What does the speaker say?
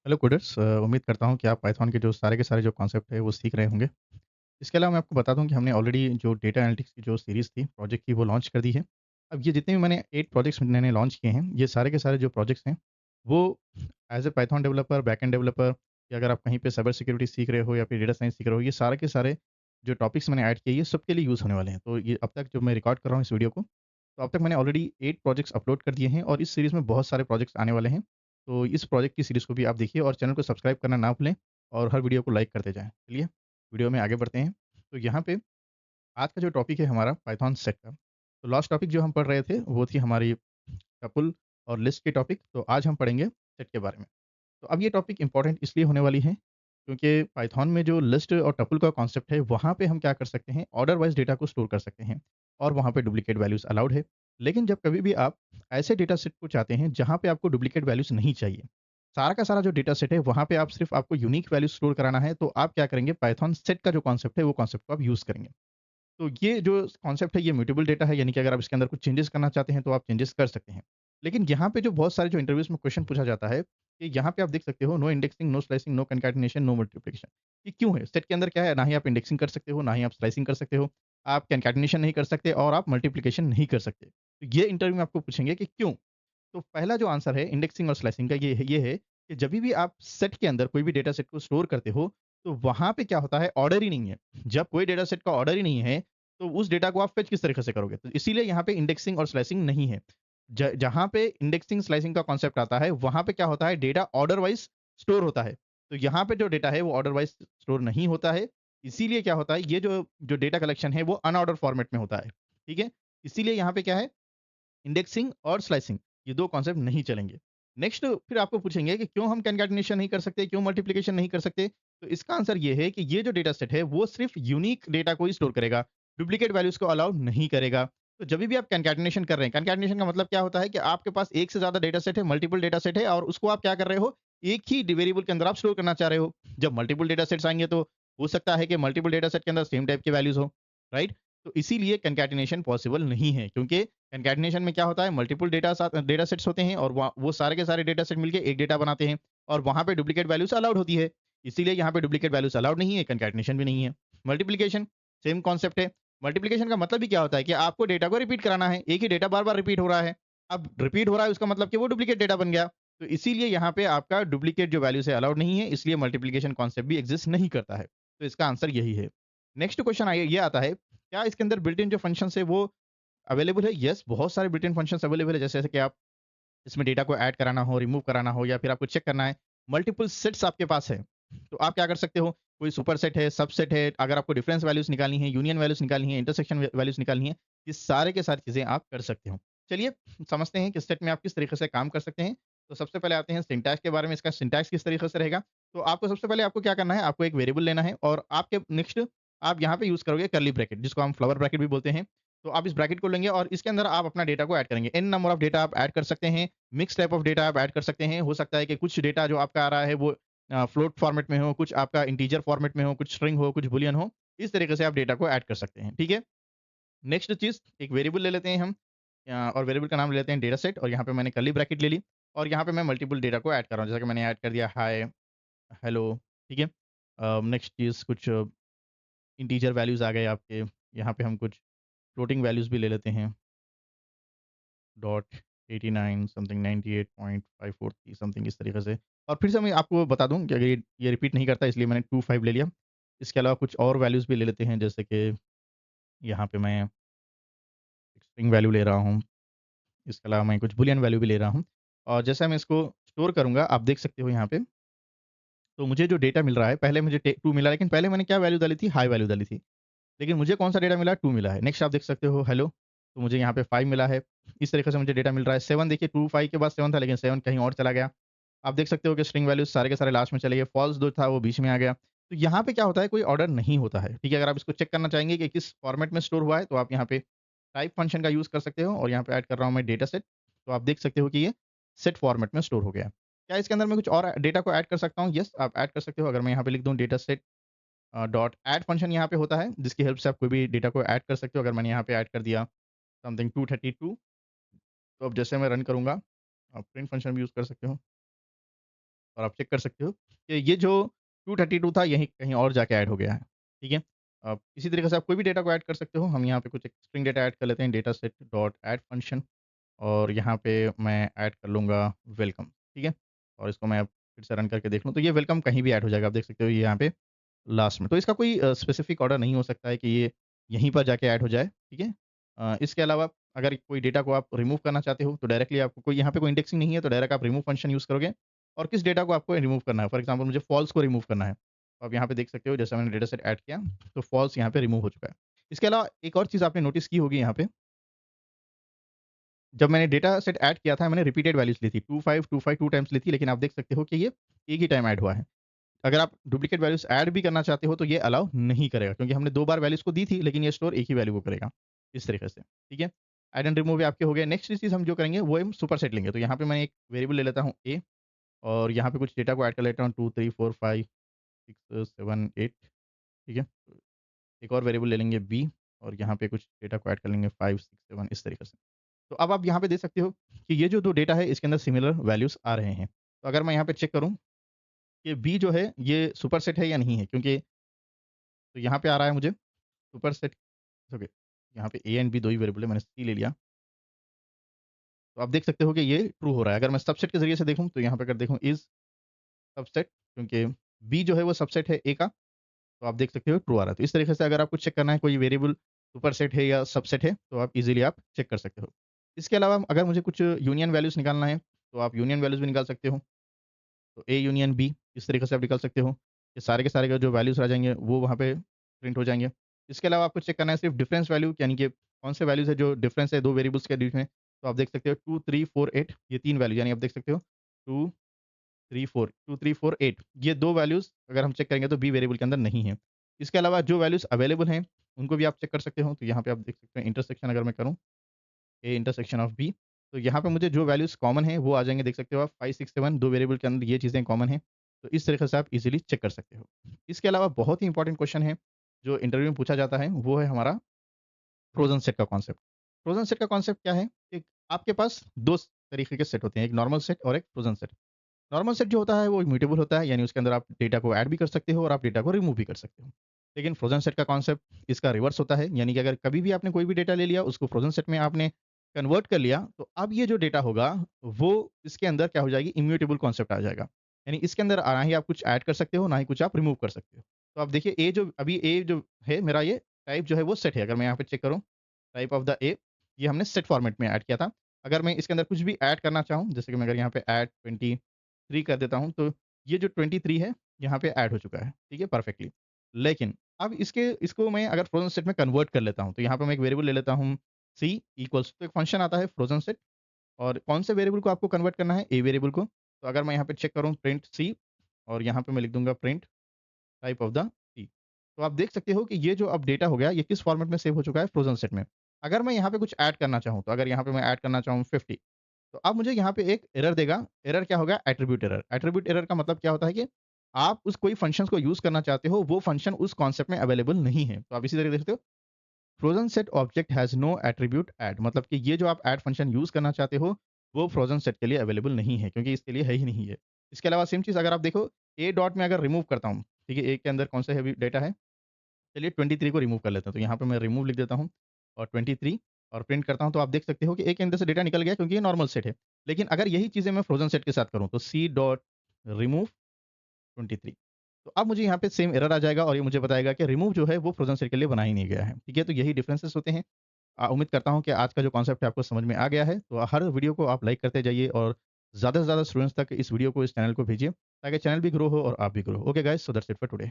Hello coders उम्मीद करता हूँ कि आप पाइथन के सारे जो कॉन्सेप्ट है वो सीख रहे होंगे। इसके अलावा मैं आपको बता दूँ कि हमने ऑलरेडी जो डेटा एनालिटिक्स की जो सीरीज़ थी, प्रोजेक्ट की वो लॉन्च कर दी है। अब ये जितने भी मैंने 8 प्रोजेक्ट्स मैंने लॉन्च किए हैं, ये सारे के सारे जो प्रोजेक्ट्स हैं, वो as a Python developer, backend developer या अगर आप कहीं पे साइबर सिक्योरिटी सीख रहे हो या फिर डेटा साइंस सीख रहे हो, ये सारे के सारे जो टॉपिक्स मैंने ऐड किए, ये सबके लिए यूज़ होने वाले हैं। तो ये अब तक जो मैं रिकॉर्ड कर रहा हूँ इस वीडियो को, तो अब तक मैंने ऑलरेडी 8 प्रोजेक्ट्स अपलोड कर दिए हैं और इस सीरीज़ में बहुत सारे प्रोजेक्ट्स आने वाले हैं। तो इस प्रोजेक्ट की सीरीज़ को भी आप देखिए और चैनल को सब्सक्राइब करना ना भूलें और हर वीडियो को लाइक करते जाएँ। चलिए, वीडियो में आगे बढ़ते हैं। तो यहाँ पे आज का जो टॉपिक है हमारा पाइथन सेट का। तो लास्ट टॉपिक जो हम पढ़ रहे थे वो थी हमारी टपल और लिस्ट की टॉपिक। तो आज हम पढ़ेंगे सेट के बारे में। तो अब ये टॉपिक इम्पोर्टेंट इसलिए होने वाली है क्योंकि पाइथन में जो लिस्ट और टपल का कॉन्सेप्ट है वहाँ पे हम क्या कर सकते हैं ऑर्डर वाइज़ डेटा को स्टोर कर सकते हैं और वहाँ पे डुप्लीकेट वैल्यूज़ अलाउड है। लेकिन जब कभी भी आप ऐसे डेटा सेट को चाहते हैं जहाँ पे आपको डुप्लीकेट वैल्यूज़ नहीं चाहिए, सारा का सारा जो डेटा सेट है वहाँ पे आप सिर्फ़ आपको यूनिक वैल्यू स्टोर कराना है, तो आप क्या करेंगे पाइथन सेट का जो कॉन्सेप्ट है वो कॉन्सेप्ट को आप यूज़ करेंगे। तो ये जो कॉन्सेप्ट है ये म्यूटेबल डेटा है, यानी कि अगर आप इसके अंदर कुछ चेंजेस करना चाहते हैं तो आप चेंजेस कर सकते हैं। लेकिन यहाँ पे जो बहुत सारे जो इंटरव्यूज़ में क्वेश्चन पूछा जाता है कि यहाँ पे आप देख सकते हो no indexing, no slicing, no concatenation, no multiplication. ये क्यों है? सेट के अंदर क्या है? ना ही आप इंडेक्सिंग कर सकते हो, ना ही आप स्लाइसिंग कर सकते हो, आप कॉन्कैटिनेशन नहीं कर सकते और आप मल्टीप्लिकेशन नहीं कर सकते। तो ये इंटरव्यू में आपको पूछेंगे कि क्यों? तो पहला जो आंसर है इंडेक्सिंग और स्लाइसिंग का ये है कि जभी भी आप सेट के अंदर कोई भी डेटा सेट को स्टोर करते हो, तो वहाँ पे क्या होता है ऑर्डर ही नहीं है। जब कोई डेटा सेट का ऑर्डर ही नहीं है, तो उस डेटा को आप फेच किस तरीके से करोगे? तो इसीलिए यहाँ पे इंडेक्सिंग और स्लाइसिंग नहीं है। जहाँ पे इंडेक्सिंग स्लाइसिंग का कॉन्सेप्ट आता है, वहाँ पे क्या होता है डेटा ऑर्डर वाइज़ स्टोर होता है। तो यहाँ पे जो डेटा है वो ऑर्डर वाइज़ स्टोर नहीं होता है। इसीलिए क्या होता है ये जो जो डेटा कलेक्शन है वो अनऑर्डर फॉर्मेट में होता है। ठीक है? इसीलिए यहाँ पे क्या है इंडेक्सिंग और स्लाइसिंग ये 2 कॉन्सेप्ट नहीं चलेंगे। नेक्स्ट फिर आपको पूछेंगे कि क्यों हम कॉन्कैटिनेशन नहीं कर सकते, क्यों मल्टीप्लिकेशन नहीं कर सकते? तो इसका आंसर ये है कि ये जो डेटा सेट है वो सिर्फ़ यूनिक डेटा को ही स्टोर करेगा, डुप्लीकेट वैल्यूज़ को अलाउ नहीं करेगा। तो जभी भी आप कॉन्कैटिनेशन कर रहे हैं, कॉन्कैटिनेशन का मतलब क्या होता है कि आपके पास एक से ज़्यादा डेटा सेट है, मल्टीपल डेटा सेट है और उसको आप क्या कर रहे हो, एक ही वेरिएबल के अंदर आप स्टोर करना चाह रहे हो। जब मल्टीपल डेटा सेट्स आएँगे तो हो सकता है कि मल्टीपल डेटा सेट के अंदर सेम टाइप की वैल्यूज़ हो, राइट? तो इसीलिए कॉन्कैटिनेशन पॉसिबल नहीं है क्योंकि कॉन्कैटिनेशन में क्या होता है मल्टीपल डेटा सेट्स होते हैं और वो सारे के सारे डेटा सेट मिलके एक डेटा बनाते हैं और वहाँ पे डुप्लीकेट वैल्यूज़ अलाउड होती है। इसीलिए यहाँ पे डुप्लीकेट वैल्यूज़ अलाउड नहीं है, कॉन्कैटिनेशन भी नहीं है। मल्टीप्लिकेशन सेम कॉन्सेप्ट है। मल्टीप्लिकेशन का मतलब ही क्या होता है कि आपको डेटा को रिपीट कराना है। एक ही डेटा बार-बार रिपीट हो रहा है। अब रिपीट हो रहा है उसका मतलब कि वो डुप्लीकेट डेटा बन गया। तो इसीलिए यहाँ पे आपका डुप्लीकेट जो वैल्यूज़ है अलाउड नहीं है, इसलिए मल्टीप्लिकेशन कॉन्सेप्ट भी एक्जिस्ट नहीं करता है। तो इसका आंसर यही है। नेक्स्ट क्वेश्चन ये आता है, क्या इसके अंदर बिल्ट इन जो फंक्शंस है वो अवेलेबल है? यस, बहुत सारे बिल्ट इन फंक्शंस अवेलेबल है, जैसे कि आप इसमें डेटा को ऐड कराना हो, रिमूव कराना हो या फिर आपको चेक करना है, मल्टीपल सेट्स आपके पास है। तो आप क्या कर सकते हो, कोई सुपरसेट है, सबसेट है, अगर आपको डिफरेंस वैल्यूज़ निकालनी है, यूनियन वैल्यूज़ निकालनी है, इंटरसेक्शन वैल्यूज़ निकालनी है, ये सारे के सारी चीज़ें आप कर सकते हो। चलिए समझते हैं कि सेट में आप किस तरीके से काम कर सकते हैं। तो सबसे पहले आते हैं सिंटैक्स के बारे में, इसका सिंटैक्स किस तरीके से रहेगा। तो आपको सबसे पहले आपको क्या करना है, आपको एक वेरिएबल लेना है और आपके नेक्स्ट आप यहाँ पे यूज़ करोगे कर्ली ब्रैकेट जिसको हम फ्लावर ब्रैकेट भी बोलते हैं। तो आप इस ब्रैकेट को लेंगे और इसके अंदर आप अपना डेटा को ऐड करेंगे। एन नंबर ऑफ डेटा आप ऐड कर सकते हैं, मिक्स टाइप ऑफ डेटा आप ऐड कर सकते हैं। हो सकता है कि कुछ डेटा जो आपका आ रहा है वो फ्लोट फॉर्मेट में हो, कुछ आपका इंटीजर फॉर्मेट में हो, कुछ स्ट्रिंग हो, कुछ बूलियन हो। इस तरीके से आप डेटा को ऐड कर सकते हैं, ठीक है? नेक्स्ट चीज़ एक वेरिएबल ले लेते हैं हम और वेरिएबल का नाम ले लेते हैं डेटा सेट और यहाँ पे मैंने कर्ली ब्रैकेट ले ली और यहाँ पे मैं मल्टीपल डेटा को ऐड कर रहा हूँ। जैसा कि मैंने ऐड कर दिया हाय, हेलो, ठीक है? नेक्स्ट चीज़ कुछ इंटीजर वैल्यूज़ आ गए आपके। यहाँ पे हम कुछ फ्लोटिंग वैल्यूज़ भी ले लेते हैं। डॉट 89 समथिंग 98.543 समथिंग इस तरीके से। और फिर से मैं आपको बता दूँ कि अगर ये रिपीट नहीं करता इसलिए मैंने 25 ले लिया। इसके अलावा कुछ और वैल्यूज़ भी ले लेते हैं जैसे कि यहाँ पे मैं एक स्ट्रिंग वैल्यू ले रहा हूँ। इसके अलावा मैं कुछ बूलियन वैल्यू भी ले रहा हूँ। और जैसा मैं इसको स्टोर करूँगा आप देख सकते हो यहाँ पे, तो मुझे जो डेटा मिल रहा है पहले मुझे 2 मिला लेकिन पहले मैंने क्या वैल्यू डाली थी? हाई वैल्यू डाली थी। लेकिन मुझे कौन-सा डेटा मिला? 2 मिला है। नेक्स्ट आप देख सकते हो हेलो, तो मुझे यहाँ पे 5 मिला है। इस तरीके से मुझे डेटा मिल रहा है। 7 देखिए 2 5 के बाद 7 था लेकिन 7 कहीं और चला गया। आप देख सकते हो कि स्ट्रिंग वैल्यूज़ सारे के सारे लास्ट में चले गए। फॉल्स जो था वो बीच में आ गया। तो यहाँ पे क्या होता है कोई ऑर्डर नहीं होता है। ठीक है? अगर आप इसको चेक करना चाहेंगे कि किस फॉर्मेट में स्टोर हुआ है तो आप यहाँ पे टाइप फंक्शन का यूज़ कर सकते हो और यहाँ पे ऐड कर रहा हूँ मैं डेटा सेट। तो आप देख सकते हो कि ये सेट फॉर्मेट में स्टोर हो गया है। क्या इसके अंदर मैं कुछ और डेटा को ऐड कर सकता हूँ? येस, आप ऐड कर सकते हो। अगर मैं यहाँ पे लिख दूँ data set dot add function यहाँ पे होता है, जिसकी हेल्प से आप कोई भी डेटा को ऐड कर सकते हो। अगर मैंने यहाँ पे ऐड कर दिया समथिंग 232 तो अब जैसे मैं रन करूँगा, आप प्रिंट फंक्शन भी यूज़ कर सकते हो। और आप चेक कर सकते हो कि ये जो 232 था यहीं कहीं और जाके ऐड हो गया है, ठीक है? इसी तरीके से आप कोई भी डेटा को ऐड कर सकते हो। हम यहाँ पे कुछ एक स्ट्रिंग डेटा ऐड कर लेते हैं, data set dot add function और यहाँ पे मैं ऐड कर लूँगा वेलकम, ठीक है? और इसको मैं अब फिर से रन करके देख लूँ, तो ये वेलकम कहीं भी ऐड हो जाएगा। आप देख सकते हो ये यहाँ पे लास्ट में। तो इसका कोई स्पेसिफिक ऑर्डर नहीं हो सकता है कि ये यहीं पर जाके ऐड हो जाए, ठीक है? इसके अलावा अगर कोई डेटा को आप रिमूव करना चाहते हो, तो डायरेक्टली आपको कोई यहाँ पे कोई इंडेक्सिंग नहीं है, तो डायरेक्ट आप रिमूव फंक्शन यूज़ करोगे और किस डेटा को आपको रिमूव करना है। फॉर एग्ज़ाम्पल मुझे फॉल्स को रिमूव करना है। तो आप यहाँ पे देख सकते हो जैसे मैंने डेटा सेट ऐड किया, तो फॉल्स यहाँ पे रिमूव हो चुका है। इसके अलावा एक और चीज़ आपने नोटिस की होगी यहाँ पे, जब मैंने डेटा सेट ऐड किया था, मैंने रिपीटेड वैल्यूज़ ली थी, 25, 25 2 टाइम्स ली थी, लेकिन आप देख सकते हो कि ये एक ही टाइम ऐड हुआ है। अगर आप डुप्लीकेट वैल्यूज़ ऐड भी करना चाहते हो तो ये अलाउ नहीं करेगा क्योंकि हमने 2 बार वैल्यूज़ को दी थी लेकिन ये स्टोर एक ही वैल्यू को करेगा, इस तरीके से, ठीक है? ऐड एंड रिमूव आपके हो गए। नेक्स्ट चीज़ हम जो करेंगे वो हम सुपरसेट लेंगे। तो यहाँ पे मैं एक वेरिएबल ले लेता हूँ ए और यहाँ पे कुछ डेटा को ऐड कर लेता हूँ 2, 3, 4, 5, 6, 7, 8 ठीक है? एक और वेरिएबल ले लेंगे बी और यहाँ पे कुछ डेटा को ऐड कर लेंगे 5, 6, 7 इस तरीके से। तो अब आप यहाँ पे देख सकते हो कि ये जो 2 डेटा है इसके अंदर सिमिलर वैल्यूज़ आ रहे हैं। तो अगर मैं यहाँ पे चेक करूँ कि बी जो है ये सुपरसेट है या नहीं है क्योंकि तो यहाँ पे आ रहा है मुझे सुपरसेट ओके, यहाँ पे ए एंड बी 2 ही वेरिएबल है, मैंने सी ले लिया। तो आप देख सकते हो कि ये ट्रू हो रहा है। अगर मैं सबसेट के ज़रिए से देखूँ, तो यहाँ पे अगर देखूँ इज़ सबसेट क्योंकि बी जो है वो सबसेट है ए का, तो आप देख सकते हो ट्रू आ रहा है। तो इस तरीके से अगर आपको चेक करना है कोई वेरिएबल सुपरसेट है या सबसेट है, तो आप ईज़िली आप चेक कर सकते हो। इसके अलावा अगर मुझे कुछ यूनियन वैल्यूज़ निकालना है, तो आप यूनियन वैल्यूज़ भी निकाल सकते हो। तो ए यूनियन बी इस तरीके से आप निकाल सकते हो। ये सारे के सारे का जो वैल्यूज़ आ जाएँगे वो वहाँ पे प्रिंट हो जाएँगे। इसके अलावा आपको चेक करना है सिर्फ़ डिफरेंस वैल्यू यानी कि कौन से वैल्यूज़ है जो डिफरेंस है 2 वेरिएबल्स के बीच में। तो आप देख सकते हो 2, 3, 4, 8 ये 3 वैल्यू यानी आप देख सकते हो 2, 3, 4 2, 3, 4, 8 ये 2 वैल्यूज़ अगर हम चेक करेंगे तो बी वेरिएबल के अंदर नहीं है। इसके अलावा जो वैल्यूज़ अवेलेबल हैं उनको भी आप चेक कर सकते हो। तो यहाँ पे आप देख सकते हैं इंटरसेक्शन अगर मैं करूँ ए इंटरसेक्शन ऑफ बी। तो यहाँ पे मुझे जो वैल्यूज़ कॉमन है वो आ जाएँगे देख सकते हो आप 5, 6, 7 2 वेरिएबल के अंदर ये चीज़ें कॉमन हैं। तो इस तरीके से आप इज़िली चेक कर सकते हो। इसके अलावा बहुत ही इंपॉर्टेंट क्वेश्चन है जो इंटरव्यू में पूछा जाता है वो है हमारा फ्रोज़न सेट का कॉन्सेप्ट। फ्रोज़न सेट का कॉन्सेप्ट क्या है? कि आपके पास 2 तरीके के सेट होते हैं, एक नॉर्मल सेट और एक फ्रोज़न सेट। नॉर्मल सेट जो होता है वो इम्यूटेबल होता है, यानी उसके अंदर आप डेटा को ऐड भी कर सकते हो और आप डेटा को रिमूव भी कर सकते हो। लेकिन फ्रोज़न सेट का कॉन्सेप्ट इसका रिवर्स होता है, यानी कि अगर कभी भी आपने कोई भी डेटा ले लिया, उसको फ्रोज़न सेट में आपने कन्वर्ट कर लिया, तो अब ये जो डेटा होगा, वो इसके अंदर क्या हो जाएगी, इम्यूटेबल कॉन्सेप्ट आ जाएगा। यानी इसके अंदर ना ही आप कुछ ऐड कर सकते हो, ना ही कुछ आप रिमूव कर सकते हो। तो आप देखिए ए जो है मेरा ये टाइप जो है वो सेट है। अगर मैं यहाँ पे चेक करूँ, टाइप ऑफ द ए, ये हमने सेट फॉर्मेट में ऐड किया था। अगर मैं इसके अंदर कुछ भी ऐड करना चाहूँ, जैसे कि मैं अगर यहाँ पे ऐड 23 कर देता हूँ, तो ये जो 23 है, यहाँ पे ऐड हो चुका है, ठीक है, परफेक्टली। लेकिन अब इसको मैं अगर फ्रोज़न सेट में कन्वर्ट कर लेता हूँ, तो यहाँ पे मैं एक वेरिएबल ले लेता हूँ सी इक्वल्स तो एक फंक्शन आता है फ्रोज़न सेट और कौन से वेरिएबल को आपको कन्वर्ट करना है? ए वेरिएबल को। तो अगर मैं यहाँ पे चेक करूँ प्रिंट सी और यहाँ पे मैं लिख दूँगा प्रिंट टाइप ऑफ द सी। तो आप देख सकते हो कि ये जो अब डेटा हो गया, ये किस फॉर्मेट में सेव हो चुका है? फ्रोज़न सेट में। अगर मैं यहाँ पे कुछ ऐड करना चाहूँ, तो अगर यहाँ पे मैं ऐड करना चाहूँ 50 तो अब मुझे यहाँ पे एक एरर देगा। एरर क्या होगा? Attribute error. एट्रिब्यूट एरर का मतलब क्या होता है कि आप उस कोई फ़ंक्शंस को यूज़ करना चाहते हो, वो फ़ंक्शन उस कॉन्सेप्ट में अवेलेबल नहीं है। तो आप इसी तरह देख सकते हो frozen set object has no attribute add मतलब कि ये जो आप ऐड फ़ंक्शन यूज़ करना चाहते हो, वो फ्रोज़न सेट के लिए अवेलेबल नहीं है क्योंकि इसके लिए है ही नहीं है। इसके अलावा सेम चीज़ अगर आप देखो ए डॉट में अगर रिमूव करता हूँ, ठीक है? ए के अंदर कौन सा हेवी डेटा है? चलिए 23 को रिमूव कर लेते हैं। तो यहाँ पे मैं रिमूव लिख देता हूँ और 23 और प्रिंट करता हूँ तो आप देख सकते हो कि ए के अंदर से डेटा निकल गया क्योंकि ये नॉर्मल सेट है। लेकिन अगर यही चीज़ें मैं फ्रोज़न सेट के साथ करूँ तो सी डॉट रिमूव 23 तो अब मुझे यहाँ पे सेम एरर आ जाएगा और ये मुझे बताएगा कि रिमूव जो है वो फ्रोज़न सेट के लिए बना ही नहीं गया है। ठीक है? तो यही डिफरेंसेस होते हैं। उम्मीद करता हूँ कि आज का जो कॉन्सेप्ट है आपको समझ में आ गया है। तो हर वीडियो को आप लाइक करते जाइए और ज़्यादा से ज़्यादा स्टूडेंट्स तक इस वीडियो को, इस चैनल को भेजिए ताकि चैनल भी ग्रो हो और आप भी grow. Okay guys, so that's it for today.